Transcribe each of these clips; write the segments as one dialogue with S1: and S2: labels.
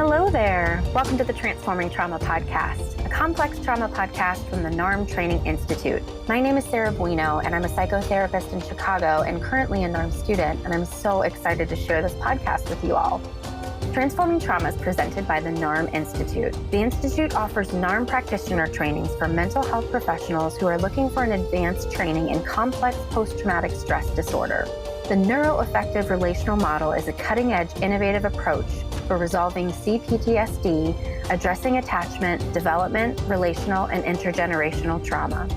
S1: Hello there. Welcome to the Transforming Trauma Podcast, a complex trauma podcast from the NARM Training Institute. My name is Sarah Buino, and I'm a psychotherapist in Chicago and currently a NARM student, and I'm so excited to share this podcast with you all. Transforming Trauma is presented by the NARM Institute. The Institute offers NARM practitioner trainings for mental health professionals who are looking for an advanced training in complex post-traumatic stress disorder. The neuroaffective relational model is a cutting-edge, innovative approach for resolving CPTSD, addressing attachment, development, relational, and intergenerational trauma.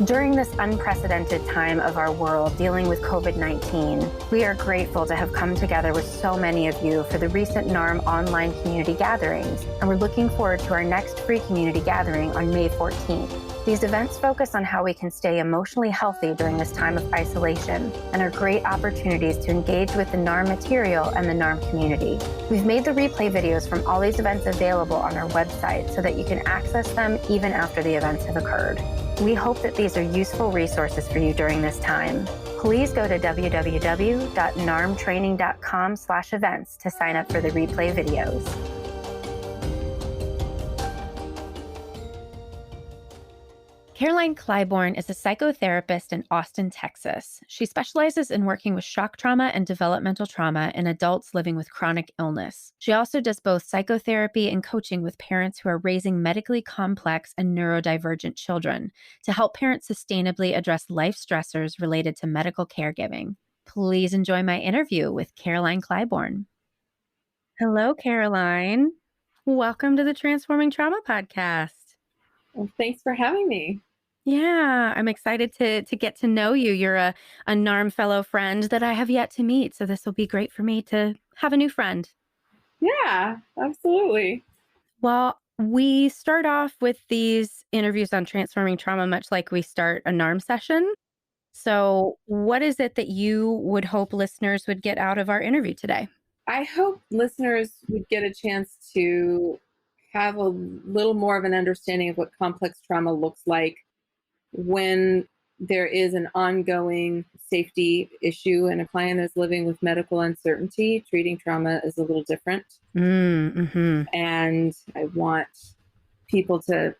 S1: During this unprecedented time of our world dealing with COVID-19, we are grateful to have come together with so many of you for the recent NARM online community gatherings, and we're looking forward to our next free community gathering on May 14th. These events focus on how we can stay emotionally healthy during this time of isolation and are great opportunities to engage with the NARM material and the NARM community. We've made the replay videos from all these events available on our website so that you can access them even after the events have occurred. We hope that these are useful resources for you during this time. Please go to www.narmtraining.com/events to sign up for the replay videos. Caroline Clyborne is a psychotherapist in Austin, Texas. She specializes in working with shock trauma and developmental trauma in adults living with chronic illness. She also does both psychotherapy and coaching with parents who are raising medically complex and neurodivergent children to help parents sustainably address life stressors related to medical caregiving. Please enjoy my interview with Caroline Clyborne. Hello, Caroline. Welcome to the Transforming Trauma Podcast.
S2: Well, thanks for having me.
S1: Yeah, I'm excited to get to know you. You're a NARM fellow friend that I have yet to meet, so this will be great for me to have a new friend.
S2: Yeah, absolutely.
S1: Well, we start off with these interviews on transforming trauma, much like we start a NARM session. So what is it that you would hope listeners would get out of our interview today?
S2: I hope listeners would get a chance to have a little more of an understanding of what complex trauma looks like when there is an ongoing safety issue and a client is living with medical uncertainty. Treating trauma is a little different.
S1: Mm-hmm.
S2: And I want people to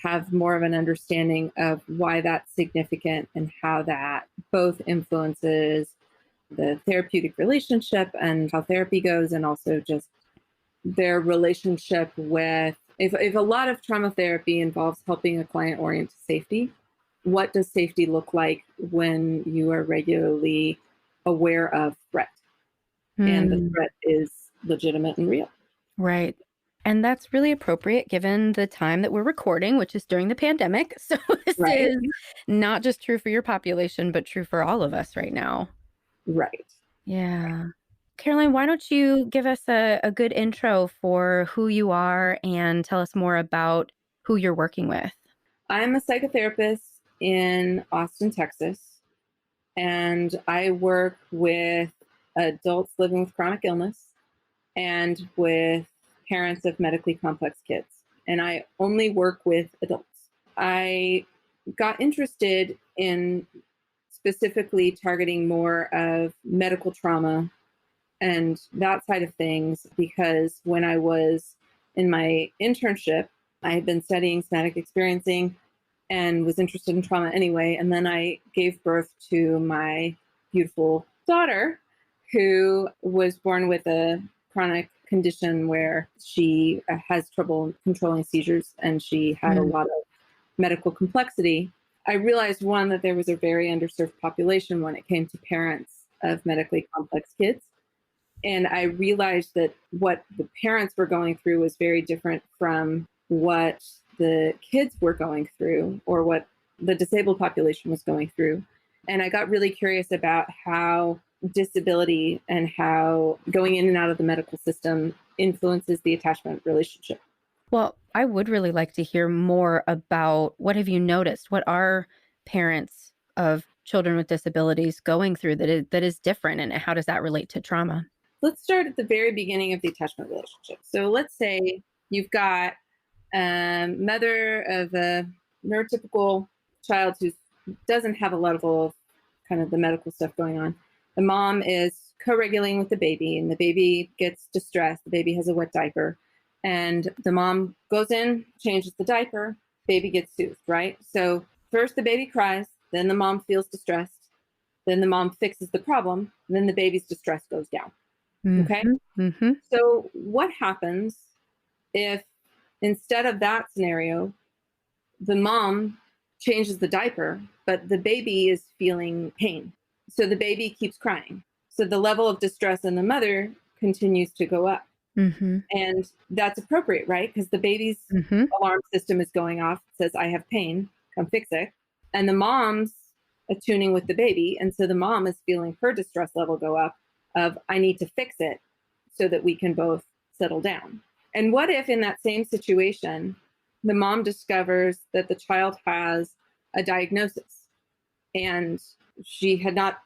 S2: have more of an understanding of why that's significant and how that both influences the therapeutic relationship and how therapy goes, and also just their relationship with, if a lot of trauma therapy involves helping a client orient to safety, what does safety look like when you are regularly aware of threat and the threat is legitimate and real?
S1: Right. And that's really appropriate given the time that we're recording, which is during the pandemic. So this is not just true for your population, but true for all of us right now.
S2: Right.
S1: Yeah. Caroline, why don't you give us a good intro for who you are and tell us more about who you're working with?
S2: I'm a psychotherapist in Austin, Texas, and I work with adults living with chronic illness and with parents of medically complex kids. And I only work with adults. I got interested in specifically targeting more of medical trauma and that side of things because when I was in my internship, I had been studying SomaticExperiencing and was interested in trauma anyway. And then I gave birth to my beautiful daughter, who was born with a chronic condition where she has trouble controlling seizures and she had a lot of medical complexity. I realized, one, that there was a very underserved population when it came to parents of medically complex kids. And I realized that what the parents were going through was very different from what the kids were going through or what the disabled population was going through. And I got really curious about how disability and how going in and out of the medical system influences the attachment relationship.
S1: Well, I would really like to hear more about what have you noticed? What are parents of children with disabilities going through that is different, and how does that relate to trauma?
S2: Let's start at the very beginning of the attachment relationship. So let's say you've got a mother of a neurotypical child who doesn't have a level of kind of the medical stuff going on. The mom is co-regulating with the baby, and the baby gets distressed. The baby has a wet diaper, and the mom goes in, changes the diaper, baby gets soothed, right? So first the baby cries, then the mom feels distressed, then the mom fixes the problem, and then the baby's distress goes down. Okay?
S1: Mm-hmm.
S2: So what happens if instead of that scenario, the mom changes the diaper, but the baby is feeling pain? So the baby keeps crying. So the level of distress in the mother continues to go up.
S1: Mm-hmm.
S2: And that's appropriate, right? Because the baby's alarm system is going off, says, I have pain, come fix it. And the mom's attuning with the baby. And so the mom is feeling her distress level go up of, I need to fix it so that we can both settle down. And what if in that same situation, the mom discovers that the child has a diagnosis and she had not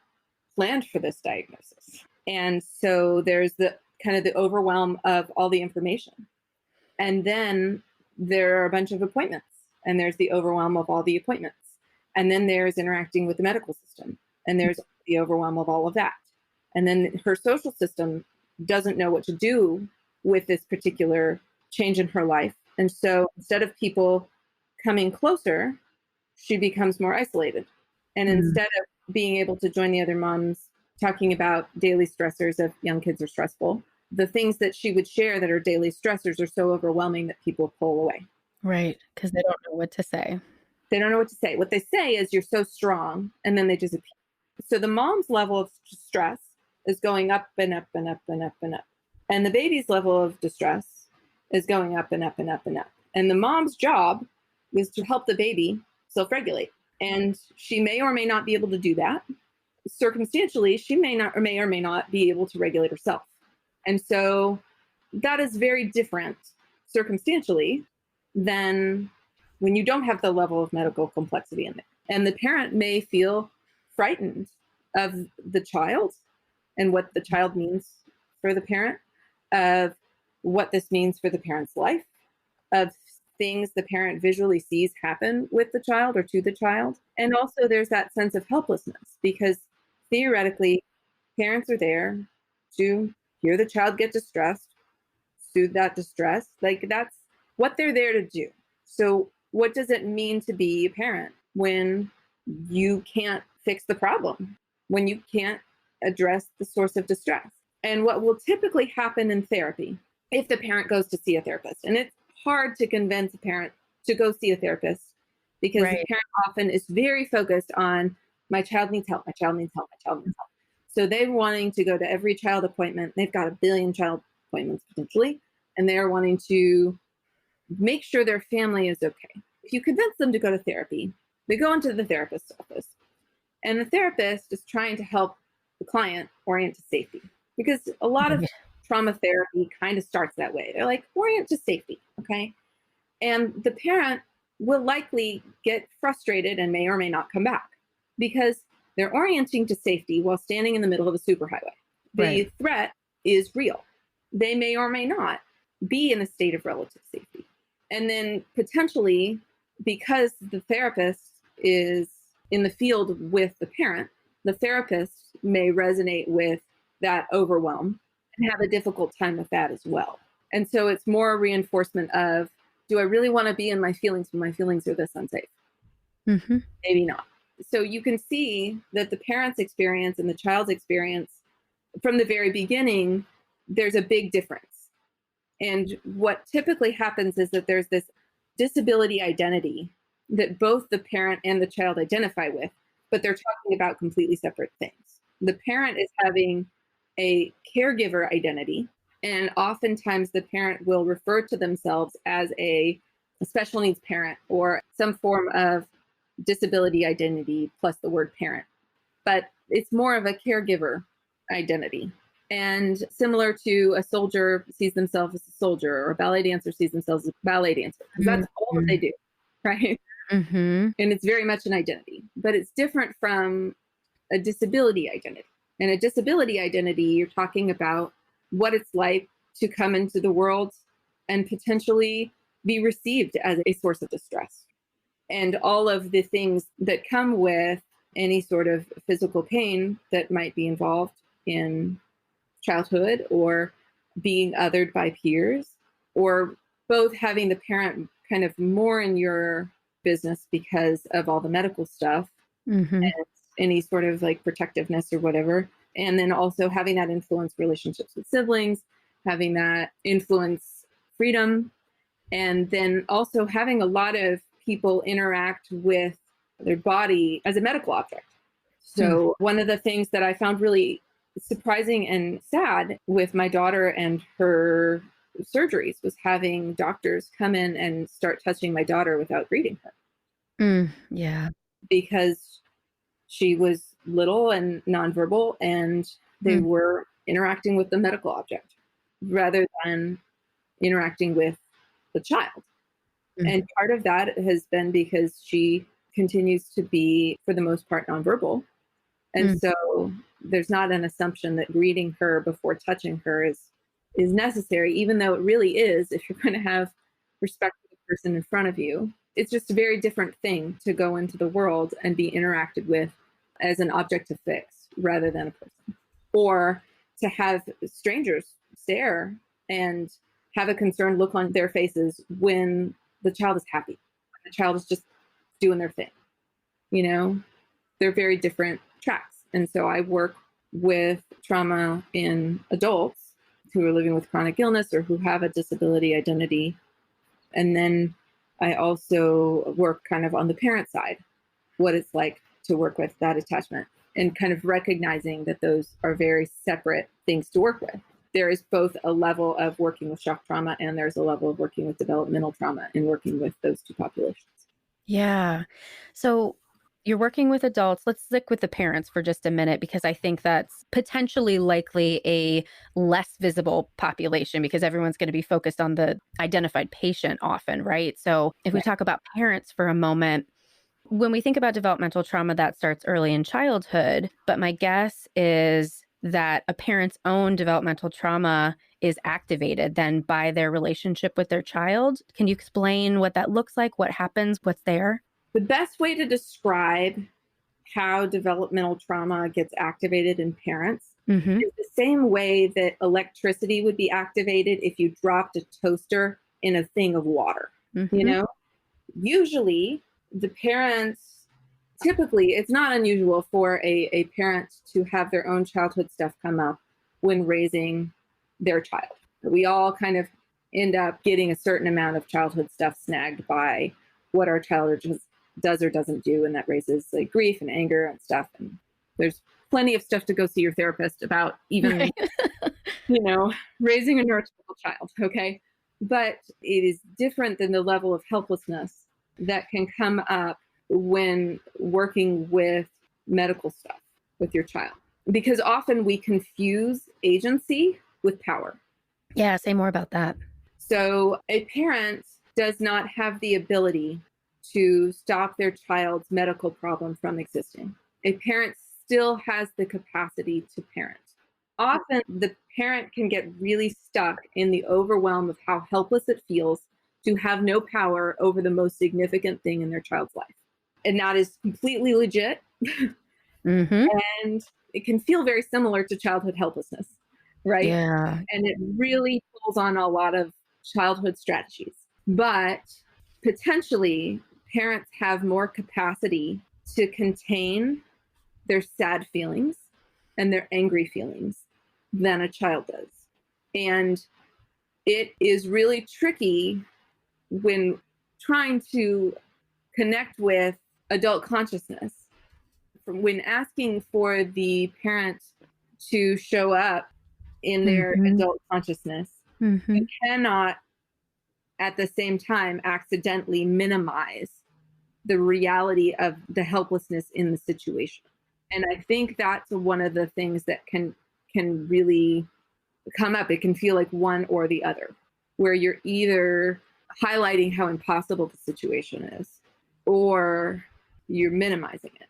S2: planned for this diagnosis? And so there's the kind of the overwhelm of all the information. And then there are a bunch of appointments, and there's the overwhelm of all the appointments. And then there's interacting with the medical system, and there's the overwhelm of all of that. And then her social system doesn't know what to do with this particular change in her life. And so instead of people coming closer, she becomes more isolated. And instead of being able to join the other moms talking about daily stressors of young kids are stressful, the things that she would share that are daily stressors are so overwhelming that people pull away.
S1: Right, because they don't know what to say.
S2: They don't know what to say. What they say is, you're so strong, and then they disappear. So the mom's level of stress is going up and up and up and up and up. And the baby's level of distress is going up and up and up and up. And the mom's job is to help the baby self-regulate. And she may or may not be able to do that. Circumstantially, she may or may not be able to regulate herself. And so that is very different circumstantially than when you don't have the level of medical complexity in there. And the parent may feel frightened of the child and what the child means for the parent, of what this means for the parent's life, of things the parent visually sees happen with the child or to the child. And also there's that sense of helplessness, because theoretically parents are there to hear the child get distressed, soothe that distress. Like, that's what they're there to do. So what does it mean to be a parent when you can't fix the problem, when you can't address the source of distress? And what will typically happen in therapy if the parent goes to see a therapist, and it's hard to convince a parent to go see a therapist because the parent often is very focused on, my child needs help, my child needs help, my child needs help. So they're wanting to go to every child appointment. They've got 1 billion child appointments potentially, and they're wanting to make sure their family is okay. If you convince them to go to therapy, they go into the therapist's office, and the therapist is trying to help the client orient to safety, because a lot of trauma therapy kind of starts that way. They're like, orient to safety, okay? And the parent will likely get frustrated and may or may not come back, because they're orienting to safety while standing in the middle of a superhighway. The threat is real. They may or may not be in a state of relative safety. And then potentially, because the therapist is in the field with the parent, the therapist may resonate with that overwhelm and have a difficult time with that as well. And so it's more a reinforcement of, do I really want to be in my feelings when my feelings are this unsafe? Maybe not. So you can see that the parent's experience and the child's experience from the very beginning, there's a big difference. And what typically happens is that there's this disability identity that both the parent and the child identify with, but they're talking about completely separate things. The parent is having a caregiver identity, and oftentimes the parent will refer to themselves as a special needs parent or some form of disability identity plus the word parent. But it's more of a caregiver identity. And similar to a soldier sees themselves as a soldier, or a ballet dancer sees themselves as a ballet dancer, because that's all that they do, right? And it's very much an identity, but it's different from a disability identity. And a disability identity, you're talking about what it's like to come into the world and potentially be received as a source of distress, and all of the things that come with any sort of physical pain that might be involved in childhood or being othered by peers, or both having the parent kind of more in your business because of all the medical stuff
S1: Mm-hmm.
S2: and any sort of like protectiveness or whatever. And then also having that influence relationships with siblings, having that influence freedom, and then also having a lot of people interact with their body as a medical object. So one of the things that I found really surprising and sad with my daughter and her surgeries was having doctors come in and start touching my daughter without greeting her
S1: Yeah.
S2: because she was little and nonverbal and they were interacting with the medical object rather than interacting with the child. And part of that has been because she continues to be, for the most part, nonverbal. And so there's not an assumption that greeting her before touching her is necessary, even though it really is if you're going to have respect for the person in front of you. It's just a very different thing to go into the world and be interacted with as an object to fix rather than a person. Or to have strangers stare and have a concerned look on their faces when the child is happy, when the child is just doing their thing. You know, they're very different tracks. And so I work with trauma in adults who are living with chronic illness or who have a disability identity. And then I also work kind of on the parent side, what it's like to work with that attachment and kind of recognizing that those are very separate things to work with. There is both a level of working with shock trauma and there's a level of working with developmental trauma and working with those two populations.
S1: Yeah. So you're working with adults. Let's stick with the parents for just a minute, because I think that's potentially likely a less visible population because everyone's going to be focused on the identified patient often, right? So if we talk about parents for a moment, when we think about developmental trauma, that starts early in childhood. But my guess is that a parent's own developmental trauma is activated then by their relationship with their child. Can you explain what that looks like, what happens, what's there?
S2: The best way to describe how developmental trauma gets activated in parents is the same way that electricity would be activated if you dropped a toaster in a thing of water. You know, usually the parents, typically, it's not unusual for a parent to have their own childhood stuff come up when raising their child. We all kind of end up getting a certain amount of childhood stuff snagged by what our child does or doesn't do, and that raises like grief and anger and stuff. And there's plenty of stuff to go see your therapist about, even you know, raising a neurotypical child. Okay, but it is different than the level of helplessness that can come up when working with medical stuff with your child, because often we confuse agency with power.
S1: Yeah, say more about that.
S2: So a parent does not have the ability to stop their child's medical problem from existing. A parent still has the capacity to parent. Often the parent can get really stuck in the overwhelm of how helpless it feels to have no power over the most significant thing in their child's life. And that is completely legit. And it can feel very similar to childhood helplessness, right?
S1: Yeah.
S2: And it really pulls on a lot of childhood strategies. But potentially, parents have more capacity to contain their sad feelings and their angry feelings than a child does. And it is really tricky when trying to connect with adult consciousness. When asking for the parent to show up in their adult consciousness, you cannot at the same time accidentally minimize the reality of the helplessness in the situation. And I think that's one of the things that can really come up. It can feel like one or the other, where you're either highlighting how impossible the situation is or you're minimizing it.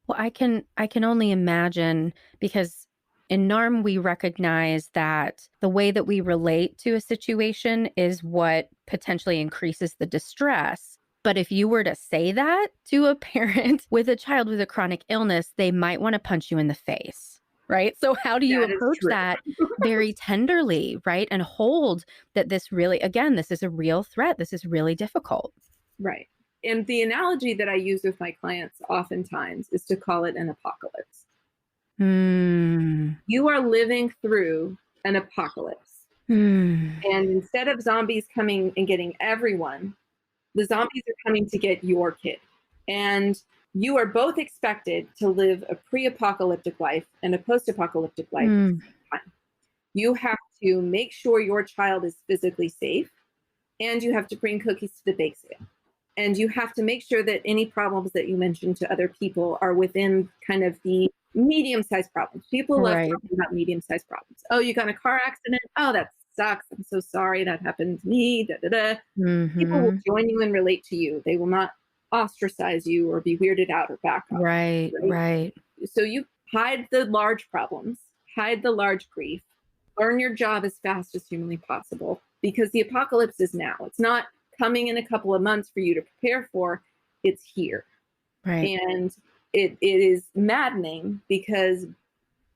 S1: Well, I can only imagine, because in NARM, we recognize that the way that we relate to a situation is what potentially increases the distress. But if you were to say that to a parent with a child with a chronic illness, they might want to punch you in the face. right? So how do you
S2: That is
S1: approach
S2: true.
S1: that very tenderly, right? And hold that this really, again, this is a real threat. This is really difficult.
S2: Right. And the analogy that I use with my clients oftentimes is to call it an apocalypse.
S1: Hmm.
S2: You are living through an apocalypse.
S1: Hmm.
S2: And instead of zombies coming and getting everyone, the zombies are coming to get your kid. And you are both expected to live a pre-apocalyptic life and a post-apocalyptic life at the
S1: Hmm.
S2: same time. You have to make sure your child is physically safe, and you have to bring cookies to the bake sale. And you have to make sure that any problems that you mention to other people are within kind of the medium-sized problems. People love
S1: Right.
S2: talking about medium-sized problems. Oh, you got in a car accident? Oh, that sucks. I'm so sorry that happened to me. Da, da, da. People will
S1: Hmm.
S2: join you and relate to you. They will not ostracize you or be weirded out or back up.
S1: Right.
S2: Right?
S1: Right.
S2: So you hide the large problems, hide the large grief, learn your job as fast as humanly possible, because the apocalypse is now. It's not coming in a couple of months for you to prepare for. It's here.
S1: Right.
S2: And it is maddening because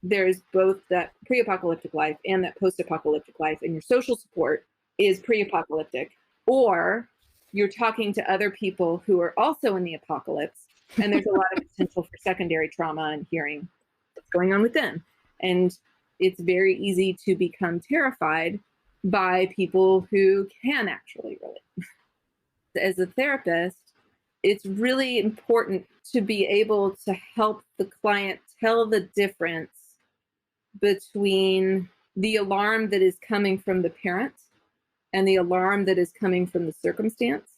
S2: there's both that pre-apocalyptic life and that post-apocalyptic life, and your social support is pre-apocalyptic, or you're talking to other people who are also in the apocalypse, and there's a lot of potential for secondary trauma and hearing what's going on with them. And it's very easy to become terrified by people who can actually relate. As a therapist, it's really important to be able to help the client tell the difference between the alarm that is coming from the parent and the alarm that is coming from the circumstance,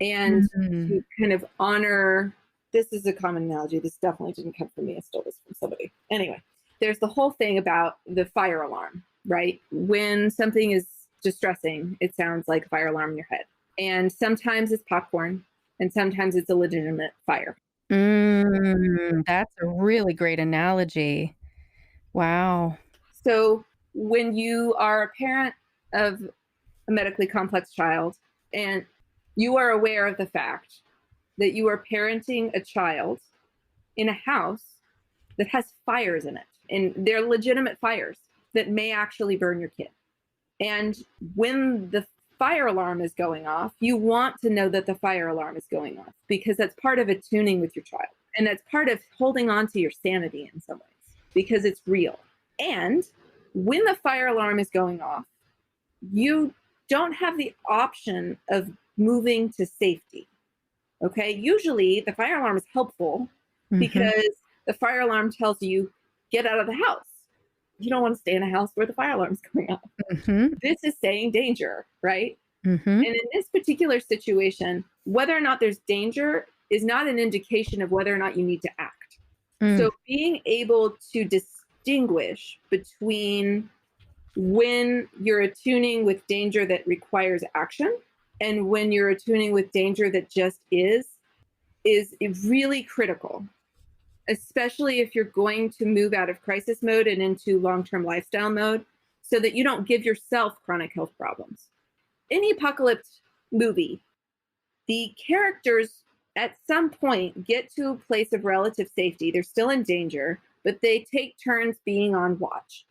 S2: and
S1: Hmm.
S2: to kind of honor. This is a common analogy. This definitely didn't come from me. I stole this from somebody. Anyway, there's the whole thing about the fire alarm, right? When something is distressing, it sounds like a fire alarm in your head. And sometimes it's popcorn, and sometimes it's a legitimate fire.
S1: That's a really great analogy. Wow.
S2: So when you are a parent of a medically complex child and you are aware of the fact that you are parenting a child in a house that has fires in it, and they're legitimate fires that may actually burn your kid. And when the fire alarm is going off, you want to know that the fire alarm is going off, because that's part of attuning with your child. And that's part of holding on to your sanity in some ways, because it's real. And when the fire alarm is going off, you don't have the option of moving to safety. Okay. Usually the fire alarm is helpful
S1: Hmm.
S2: because the fire alarm tells you, get out of the house. You don't want to stay in a house where the fire alarm is going off.
S1: Hmm.
S2: This is saying danger, right?
S1: Hmm.
S2: And in this particular situation, whether or not there's danger is not an indication of whether or not you need to act. So
S1: Mm.
S2: being able to distinguish between when you're attuning with danger that requires action and when you're attuning with danger that just is really critical, especially if you're going to move out of crisis mode and into long-term lifestyle mode, so that you don't give yourself chronic health problems. In the apocalypse movie, the characters at some point get to a place of relative safety. They're still in danger, but they take turns being on watch.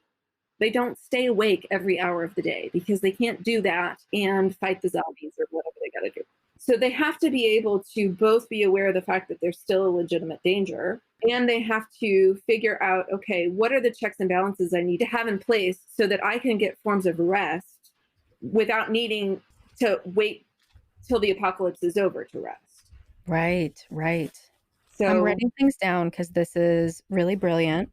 S2: They don't stay awake every hour of the day because they can't do that and fight the zombies or whatever they got to do. So they have to be able to both be aware of the fact that there's still a legitimate danger, and they have to figure out, okay, what are the checks and balances I need to have in place so that I can get forms of rest without needing to wait till the apocalypse is over to rest.
S1: Right, right. I'm
S2: So
S1: writing things down because this is really brilliant.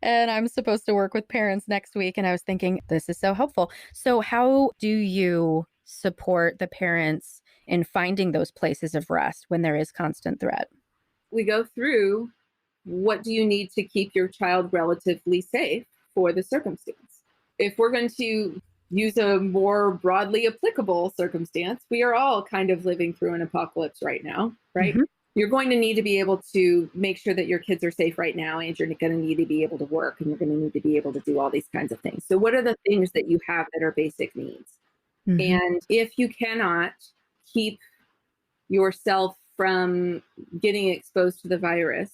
S1: And I'm supposed to work with parents next week. And I was thinking, this is so helpful. So, how do you support the parents in finding those places of rest when there is constant threat?
S2: we go through, what do you need to keep your child relatively safe for the circumstance? If we're going to use a more broadly applicable circumstance, we are all kind of living through an apocalypse right now, right?
S1: Hmm.
S2: You're going to need to be able to make sure that your kids are safe right now, and you're going to need to be able to work, and you're going to need to be able to do all these kinds of things. So what are the things that you have that are basic needs?
S1: Hmm.
S2: And if you cannot keep yourself from getting exposed to the virus,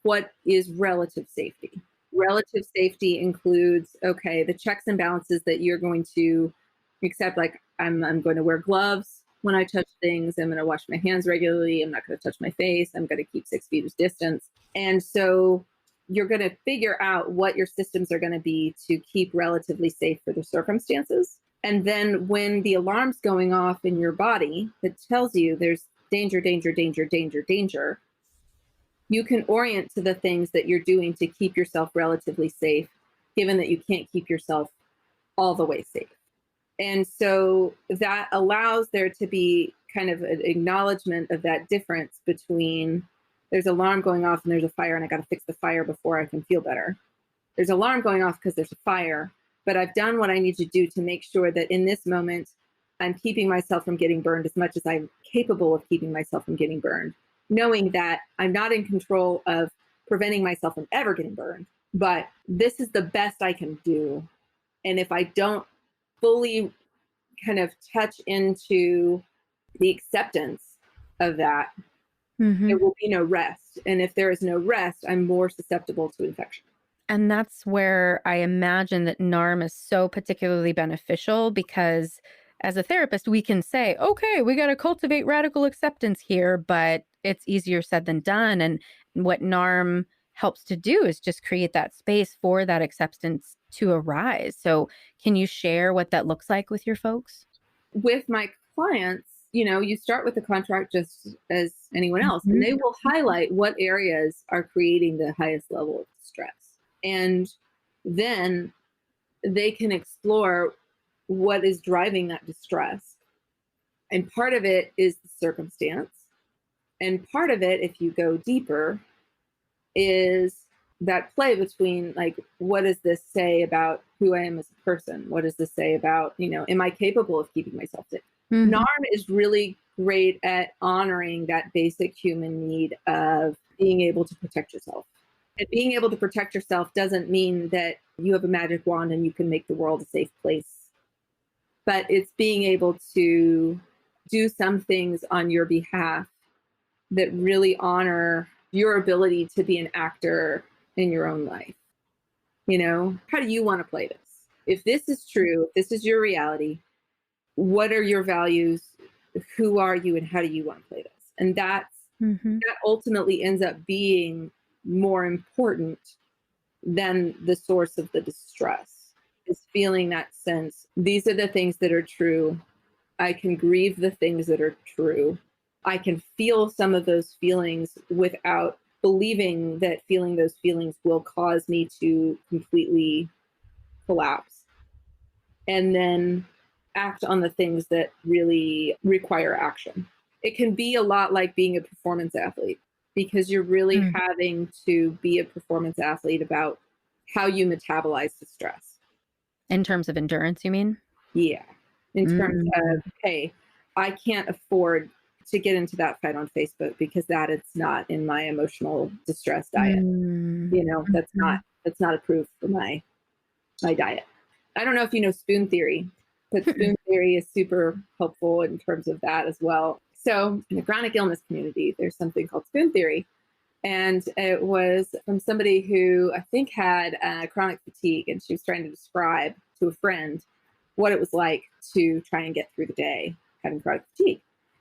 S2: what is relative safety. Relative safety includes, okay, the checks and balances that you're going to accept, like I'm going to wear gloves when I touch things. I'm going to wash my hands regularly. I'm not going to touch my face. I'm going to keep 6 feet of distance. And so you're going to figure out what your systems are going to be to keep relatively safe for the circumstances. And then when the alarm's going off in your body that tells you there's danger, danger, danger, danger, danger, you can orient to the things that you're doing to keep yourself relatively safe, given that you can't keep yourself all the way safe. And so that allows there to be kind of an acknowledgement of that difference between there's an alarm going off and there's a fire and I got to fix the fire before I can feel better. There's an alarm going off because there's a fire, but I've done what I need to do to make sure that in this moment, I'm keeping myself from getting burned as much as I'm capable of keeping myself from getting burned, knowing that I'm not in control of preventing myself from ever getting burned, but this is the best I can do. And if I don't fully kind of touch into the acceptance of that, there will be no rest. And if there is no rest, I'm more susceptible to infection.
S1: And that's where I imagine that NARM is so particularly beneficial, because as a therapist, we can say, okay, we got to cultivate radical acceptance here, but it's easier said than done. And what NARM helps to do is just create that space for that acceptance to arise. So can you share what that looks like with your folks?
S2: With my clients, you start with the contract just as anyone else, and they will highlight what areas are creating the highest level of stress. And then they can explore what is driving that distress. And part of it is the circumstance. And part of it, if you go deeper, is that play between, like, what does this say about who I am as a person? What does this say about, am I capable of keeping myself safe? NARM is really great at honoring that basic human need of being able to protect yourself. And being able to protect yourself doesn't mean that you have a magic wand and you can make the world a safe place. But it's being able to do some things on your behalf that really honor your ability to be an actor in your own life. How do you want to play this? If this is true, if this is your reality, what are your values? Who are you, and how do you want to play this? And that ultimately ends up being more important than the source of the distress, is feeling that sense. These are the things that are true. I can grieve the things that are true. I can feel some of those feelings without believing that feeling those feelings will cause me to completely collapse. And then act on the things that really require action. It can be a lot like being a performance athlete, because you're really having to be a performance athlete about how you metabolize the stress.
S1: In terms of endurance, you mean?
S2: Yeah. In terms of, hey, I can't afford to get into that fight on Facebook because it's not in my emotional distress diet. That's not approved for my diet. I don't know if you know spoon theory, but spoon theory is super helpful in terms of that as well. So in the chronic illness community, there's something called spoon theory. And it was from somebody who I think had chronic fatigue, and she was trying to describe to a friend what it was like to try and get through the day having chronic fatigue.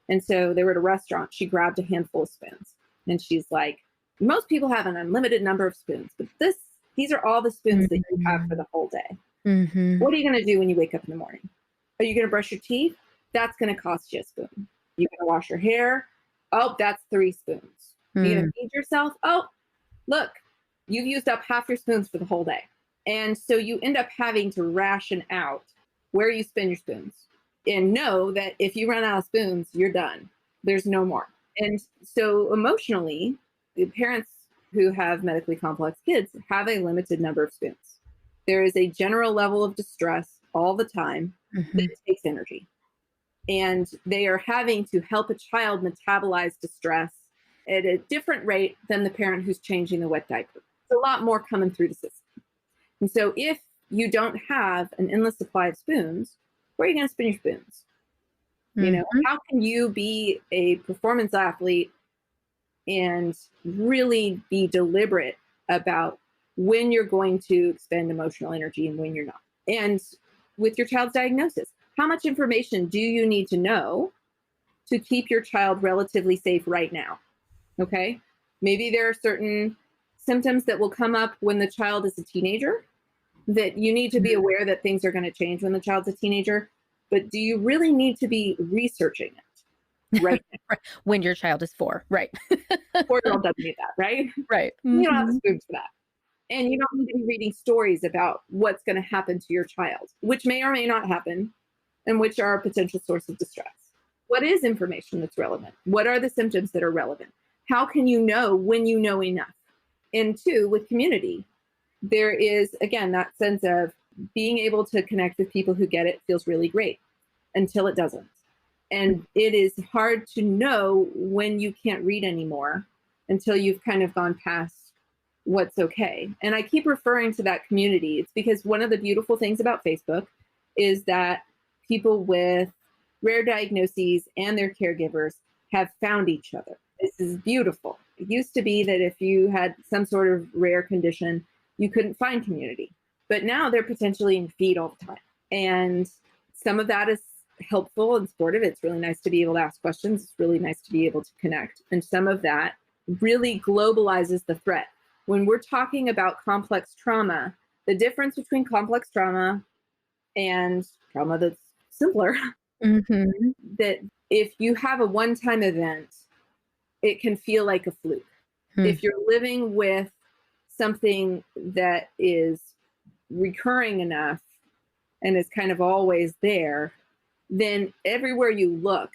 S2: And so they were at a restaurant. She grabbed a handful of spoons, and she's like, most people have an unlimited number of spoons, but these are all the spoons that you have for the whole day. What are you going to do when you wake up in the morning? Are you going to brush your teeth? That's going to cost you a spoon. You're going to wash your hair? Oh, that's 3 spoons. You're going to feed yourself? Oh, look, you've used up half your spoons for the whole day. And so you end up having to ration out where you spend your spoons, and know that if you run out of spoons, you're done. There's no more. And so emotionally, the parents who have medically complex kids have a limited number of spoons. There is a general level of distress all the time that takes energy. And they are having to help a child metabolize distress at a different rate than the parent who's changing the wet diaper. It's a lot more coming through the system. And so if you don't have an endless supply of spoons, where are you going to spin your spoons? How can you be a performance athlete and really be deliberate about when you're going to expend emotional energy and when you're not. And with your child's diagnosis, how much information do you need to know to keep your child relatively safe right now? Okay. Maybe there are certain symptoms that will come up when the child is a teenager that you need to be aware that things are going to change when the child's a teenager. But do you really need to be researching it right now?
S1: When your child is 4, right?
S2: 4-year-old doesn't need that, right?
S1: Right.
S2: You don't have the spoons for that. And you don't need to be reading stories about what's going to happen to your child, which may or may not happen, and which are a potential source of distress. What is information that's relevant? What are the symptoms that are relevant? How can you know when you know enough? And 2, with community, there is, again, that sense of being able to connect with people who get it feels really great until it doesn't. And it is hard to know when you can't read anymore until you've kind of gone past what's okay. And I keep referring to that community. It's because one of the beautiful things about Facebook is that people with rare diagnoses and their caregivers have found each other. This is beautiful. It used to be that if you had some sort of rare condition, you couldn't find community. But now they're potentially in feed all the time. And some of that is helpful and supportive. It's really nice to be able to ask questions. It's really nice to be able to connect. And some of that really globalizes the threat. When we're talking about complex trauma, the difference between complex trauma and trauma that's simpler, that if you have a one-time event, it can feel like a fluke. If you're living with something that is recurring enough and is kind of always there, then everywhere you look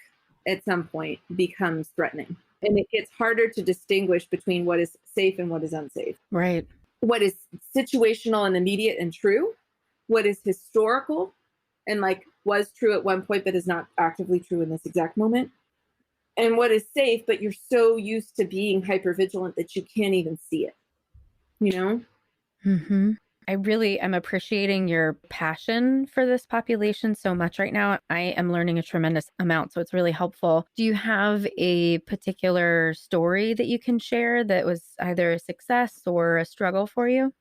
S2: at some point becomes threatening. And it gets harder to distinguish between what is safe and what is unsafe.
S1: Right.
S2: What is situational and immediate and true, what is historical and like was true at one point but is not actively true in this exact moment, and what is safe but you're so used to being hypervigilant that you can't even see it, you know?
S1: I really am appreciating your passion for this population so much right now. I am learning a tremendous amount, so it's really helpful. Do you have a particular story that you can share that was either a success or a struggle for you?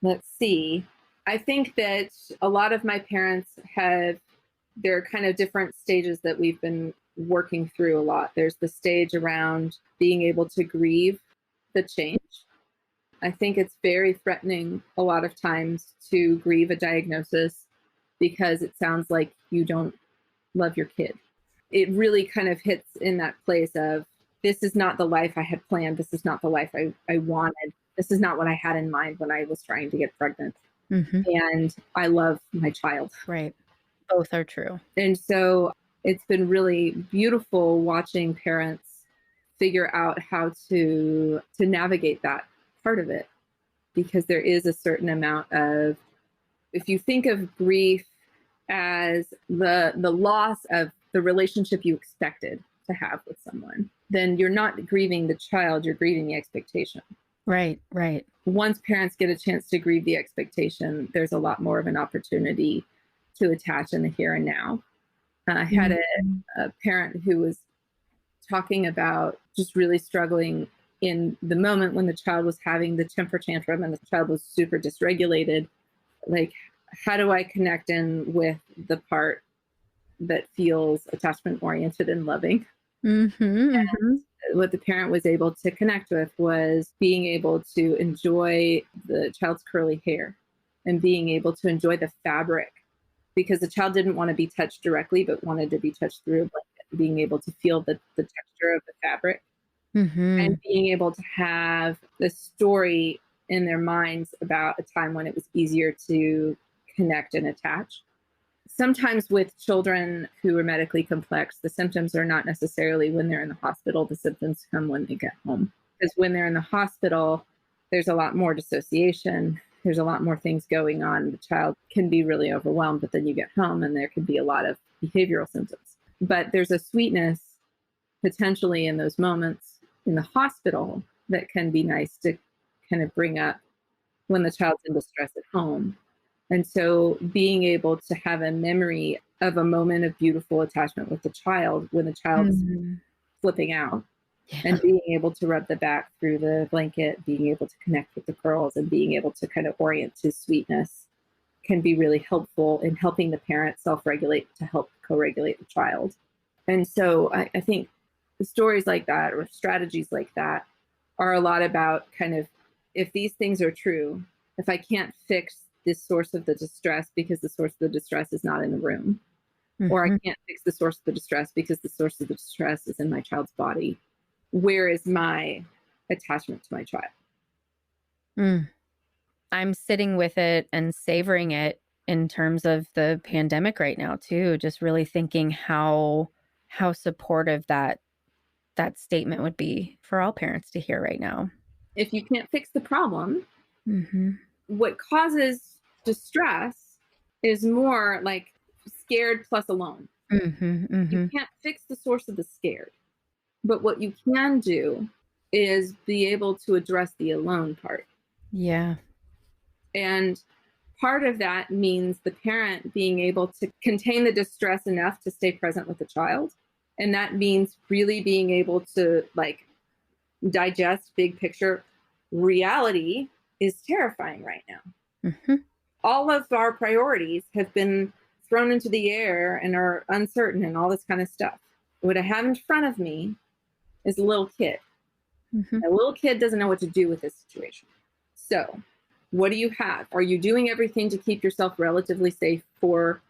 S2: Let's see. I think that a lot of my parents have their kind of different stages that we've been working through a lot. There's the stage around being able to grieve the change. I think it's very threatening a lot of times to grieve a diagnosis because it sounds like you don't love your kid. It really kind of hits in that place of, this is not the life I had planned. This is not the life I wanted. This is not what I had in mind when I was trying to get pregnant. And I love my child.
S1: Right. Both are true.
S2: And so it's been really beautiful watching parents figure out how to navigate that part of it, because there is a certain amount of, if you think of grief as the loss of the relationship you expected to have with someone, then you're not grieving the child, you're grieving the expectation.
S1: Right.
S2: Once parents get a chance to grieve the expectation, there's a lot more of an opportunity to attach in the here and now. I had a parent who was talking about just really struggling in the moment when the child was having the temper tantrum and the child was super dysregulated. Like, how do I connect in with the part that feels attachment oriented and loving? And what the parent was able to connect with was being able to enjoy the child's curly hair and being able to enjoy the fabric, because the child didn't want to be touched directly, but wanted to be touched through a blanket, being able to feel the texture of the fabric. And being able to have the story in their minds about a time when it was easier to connect and attach. Sometimes with children who are medically complex, the symptoms are not necessarily when they're in the hospital. The symptoms come when they get home. Because when they're in the hospital, there's a lot more dissociation. There's a lot more things going on. The child can be really overwhelmed, but then you get home and there can be a lot of behavioral symptoms. But there's a sweetness potentially in those moments in the hospital that can be nice to kind of bring up when the child's in distress at home. And so being able to have a memory of a moment of beautiful attachment with the child when the child's flipping out
S1: Yeah.
S2: And being able to rub the back through the blanket, being able to connect with the curls, and being able to kind of orient to sweetness can be really helpful in helping the parent self-regulate to help co-regulate the child. And so I think stories like that or strategies like that are a lot about kind of, if these things are true, if I can't fix this source of the distress because the source of the distress is not in the room, or I can't fix the source of the distress because the source of the distress is in my child's body, where is my attachment to my child?
S1: I'm sitting with it and savoring it in terms of the pandemic right now too, just really thinking how supportive that statement would be for all parents to hear right now.
S2: If you can't fix the problem,
S1: Mm-hmm.
S2: what causes distress is more like scared plus alone.
S1: Mm-hmm. Mm-hmm.
S2: You can't fix the source of the scared, but what you can do is be able to address the alone part.
S1: Yeah.
S2: And part of that means the parent being able to contain the distress enough to stay present with the child. And that means really being able to like digest big picture. Reality is terrifying right now.
S1: Mm-hmm.
S2: All of our priorities have been thrown into the air and are uncertain and all this kind of stuff. What I have in front of me is a little kid.
S1: Mm-hmm.
S2: A little kid doesn't know what to do with this situation. So, what do you have? Are you doing everything to keep yourself relatively safe for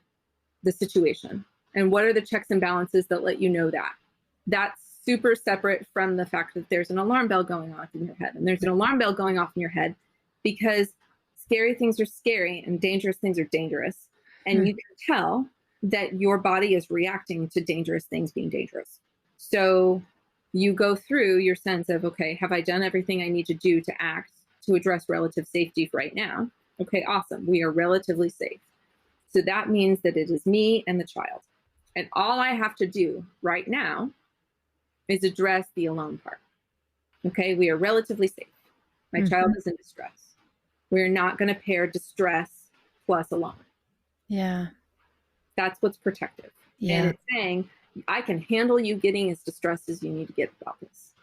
S2: the situation? And what are the checks and balances that let you know that? That's super separate from the fact that there's an alarm bell going off in your head. And there's an alarm bell going off in your head because scary things are scary and dangerous things are dangerous. And you can tell that your body is reacting to dangerous things being dangerous. So you go through your sense of, okay, have I done everything I need to do to act to address relative safety right now? Okay, awesome. We are relatively safe. So that means that it is me and the child. And all I have to do right now is address the alone part. Okay, we are relatively safe. My child is in distress. We're not going to pair distress plus alone.
S1: Yeah.
S2: That's what's protective.
S1: Yeah.
S2: And it's saying, I can handle you getting as distressed as you need to get about this.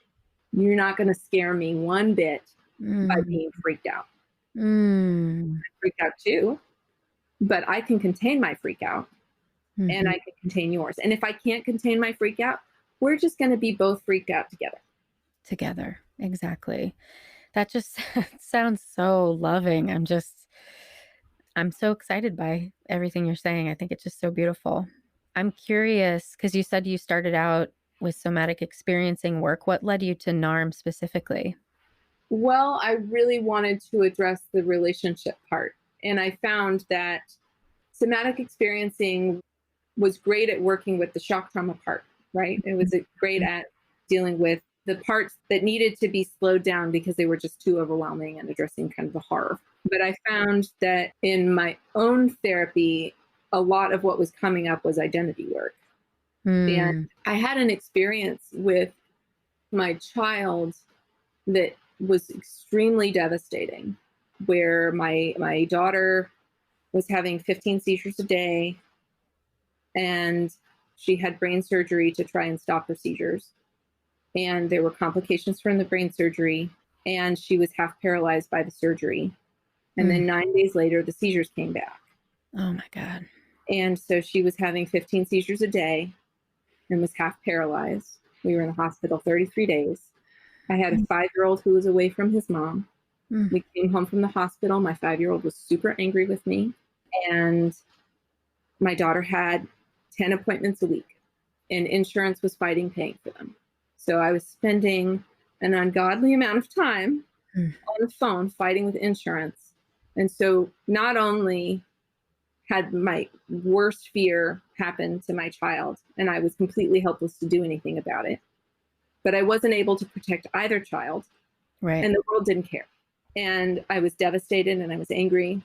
S2: You're not going to scare me one bit by being freaked out. I'm freaked out too, but I can contain my freak out and I can contain yours. And if I can't contain my freak out, we're just going to be both freaked out together.
S1: Together. Exactly. That just sounds so loving. I'm so excited by everything you're saying. I think it's just so beautiful. I'm curious, because you said you started out with somatic experiencing work. What led you to NARM specifically?
S2: Well, I really wanted to address the relationship part. And I found that somatic experiencing was great at working with the shock trauma part, right? It was great at dealing with the parts that needed to be slowed down because they were just too overwhelming and addressing kind of the horror. But I found that in my own therapy, a lot of what was coming up was identity work. And I had an experience with my child that was extremely devastating, where my daughter was having 15 seizures a day, and she had brain surgery to try and stop her seizures. And there were complications from the brain surgery, and she was half paralyzed by the surgery. And then 9 days later, the seizures came back.
S1: Oh my God.
S2: And so she was having 15 seizures a day and was half paralyzed. We were in the hospital 33 days. I had a 5-year-old who was away from his mom. We came home from the hospital. My 5-year-old was super angry with me. And my daughter had 10 appointments a week, and insurance was fighting paying for them. So I was spending an ungodly amount of time on the phone fighting with insurance. And so not only had my worst fear happen to my child, and I was completely helpless to do anything about it, but I wasn't able to protect either child.
S1: Right.
S2: And the world didn't care. And I was devastated and I was angry.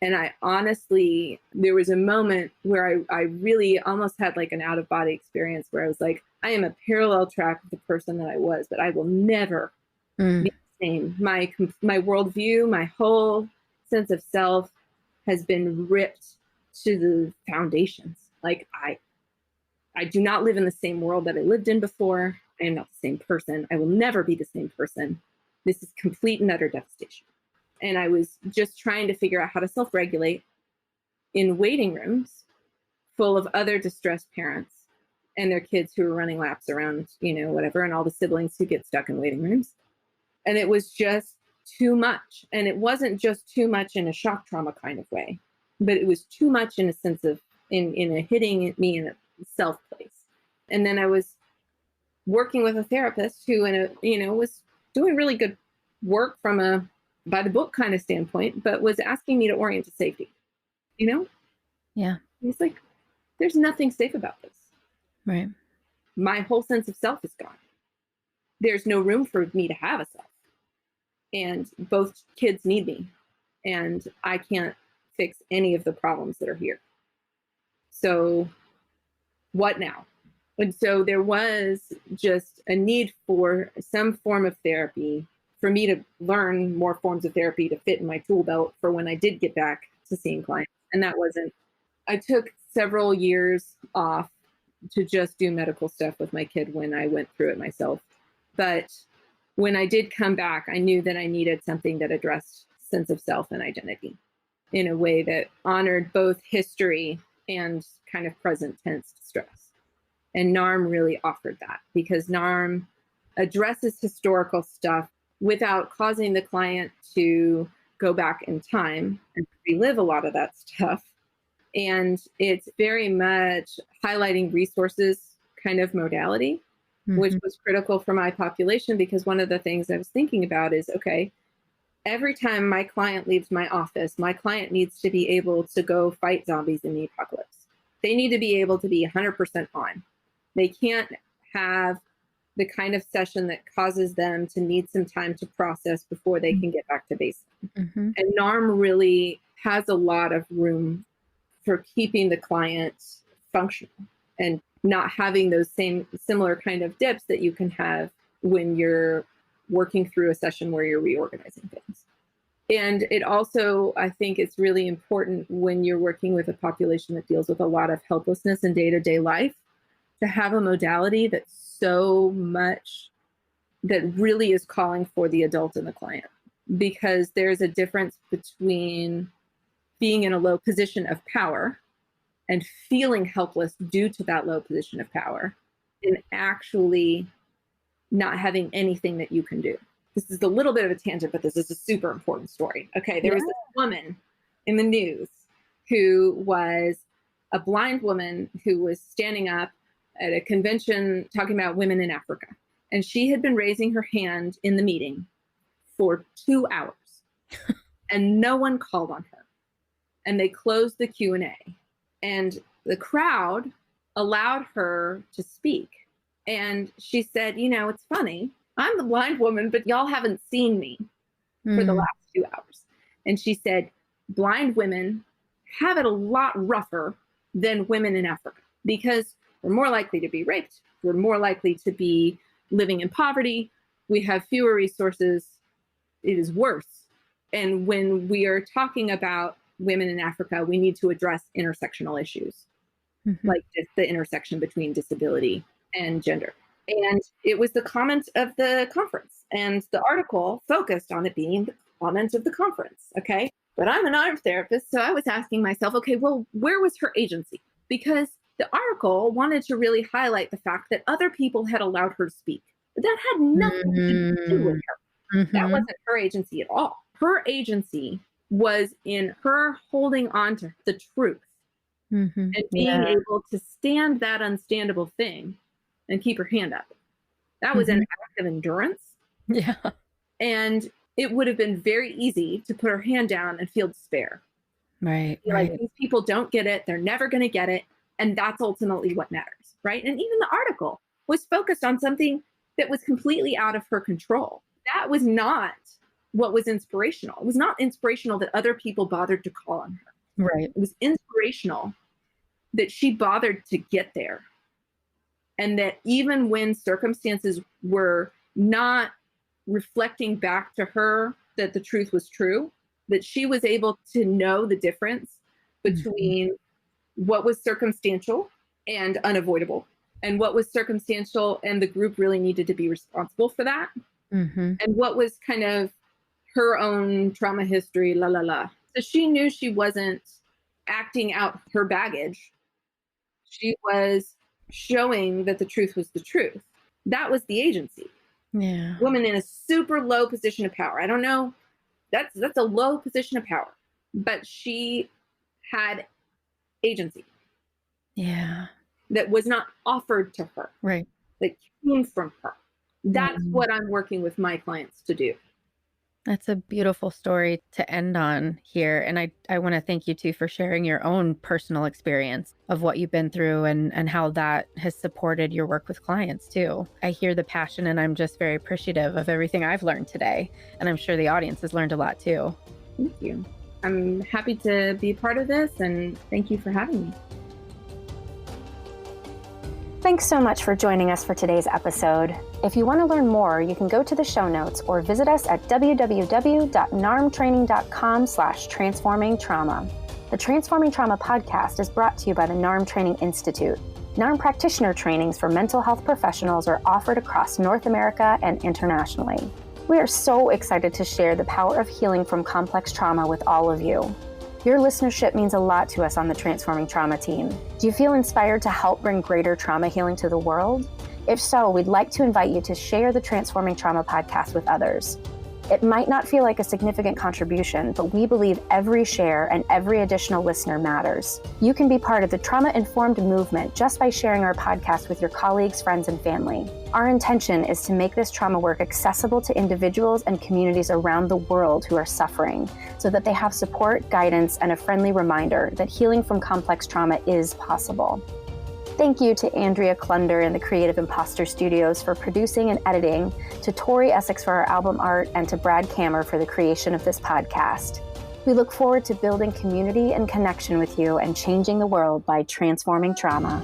S2: And I honestly, there was a moment where I really almost had like an out-of-body experience where I was like, I am a parallel track of the person that I was, but I will never be the same. My worldview, my whole sense of self has been ripped to the foundations. Like I do not live in the same world that I lived in before. I am not the same person. I will never be the same person. This is complete and utter devastation. And I was just trying to figure out how to self-regulate in waiting rooms full of other distressed parents and their kids who are running laps around, whatever, and all the siblings who get stuck in waiting rooms. And it was just too much. And it wasn't just too much in a shock trauma kind of way, but it was too much in a sense of in a hitting me in a self place. And then I was working with a therapist who was doing really good work from a by the book kind of standpoint, but was asking me to orient to safety.
S1: Yeah.
S2: He's like, there's nothing safe about this.
S1: Right.
S2: My whole sense of self is gone. There's no room for me to have a self. And both kids need me. And I can't fix any of the problems that are here. So what now? And so there was just a need for some form of therapy, for me to learn more forms of therapy to fit in my tool belt for when I did get back to seeing clients. And I took several years off to just do medical stuff with my kid when I went through it myself. But when I did come back, I knew that I needed something that addressed sense of self and identity in a way that honored both history and kind of present tense distress. And NARM really offered that, because NARM addresses historical stuff without causing the client to go back in time and relive a lot of that stuff. And it's very much highlighting resources kind of modality, which was critical for my population, because one of the things I was thinking about is, okay, every time my client leaves my office, my client needs to be able to go fight zombies in the apocalypse. They need to be able to be 100% on. They can't have the kind of session that causes them to need some time to process before they can get back to baseline. And NARM really has a lot of room for keeping the client functional and not having those similar kind of dips that you can have when you're working through a session where you're reorganizing things. And it also, I think it's really important when you're working with a population that deals with a lot of helplessness in day-to-day life, to have a modality that's so much, that really is calling for the adult and the client. Because there's a difference between being in a low position of power and feeling helpless due to that low position of power, and actually not having anything that you can do. This is a little bit of a tangent, but this is a super important story. Okay, there was this woman in the news who was a blind woman who was standing up at a convention talking about women in Africa. And she had been raising her hand in the meeting for 2 hours and no one called on her. And they closed the Q&A. And the crowd allowed her to speak. And she said, it's funny. I'm the blind woman, but y'all haven't seen me for the last 2 hours. And she said, blind women have it a lot rougher than women in Africa, because we're more likely to be raped. We're more likely to be living in poverty. We have fewer resources. It is worse. And when we are talking about women in Africa, we need to address intersectional issues, like the intersection between disability and gender. And it was the comment of the conference, and the article focused on it being the comment of the conference. Okay. But I'm an NARM therapist, so I was asking myself, okay, well, where was her agency? Because the article wanted to really highlight the fact that other people had allowed her to speak. But that had nothing to do with her. That wasn't her agency at all. Her agency was in her holding on to the truth and being able to stand that unstandable thing and keep her hand up. That was an act of endurance.
S1: Yeah.
S2: And it would have been very easy to put her hand down and feel despair.
S1: Right.
S2: Like, these people don't get it. They're never going to get it. And that's ultimately what matters, right? And even the article was focused on something that was completely out of her control. That was not what was inspirational. It was not inspirational that other people bothered to call on her.
S1: Right.
S2: It was inspirational that she bothered to get there. And that even when circumstances were not reflecting back to her that the truth was true, that she was able to know the difference between what was circumstantial and unavoidable, and what was circumstantial, and the group really needed to be responsible for that,
S1: Mm-hmm.
S2: and what was kind of her own trauma history, la la la. So she knew she wasn't acting out her baggage. She was showing that the truth was the truth. That was the agency.
S1: Yeah.
S2: Woman in a super low position of power. I don't know. That's a low position of power, but she had agency.
S1: Yeah.
S2: That was not offered to her.
S1: Right.
S2: That came from her. That's what I'm working with my clients to do.
S1: That's a beautiful story to end on here. And I want to thank you too for sharing your own personal experience of what you've been through and how that has supported your work with clients too. I hear the passion, and I'm just very appreciative of everything I've learned today. And I'm sure the audience has learned a lot too.
S2: Thank you. I'm happy to be part of this, and thank you for having me.
S1: Thanks so much for joining us for today's episode. If you want to learn more, you can go to the show notes or visit us at www.narmtraining.com/transformingtrauma. The Transforming Trauma podcast is brought to you by the NARM Training Institute. NARM practitioner trainings for mental health professionals are offered across North America and internationally. We are so excited to share the power of healing from complex trauma with all of you. Your listenership means a lot to us on the Transforming Trauma team. Do you feel inspired to help bring greater trauma healing to the world? If so, we'd like to invite you to share the Transforming Trauma podcast with others. It might not feel like a significant contribution, but we believe every share and every additional listener matters. You can be part of the trauma-informed movement just by sharing our podcast with your colleagues, friends, and family. Our intention is to make this trauma work accessible to individuals and communities around the world who are suffering, so that they have support, guidance, and a friendly reminder that healing from complex trauma is possible. Thank you to Andrea Klunder and the Creative Imposter Studios for producing and editing, to Tori Essex for our album art, and to Brad Kammer for the creation of this podcast. We look forward to building community and connection with you and changing the world by transforming trauma.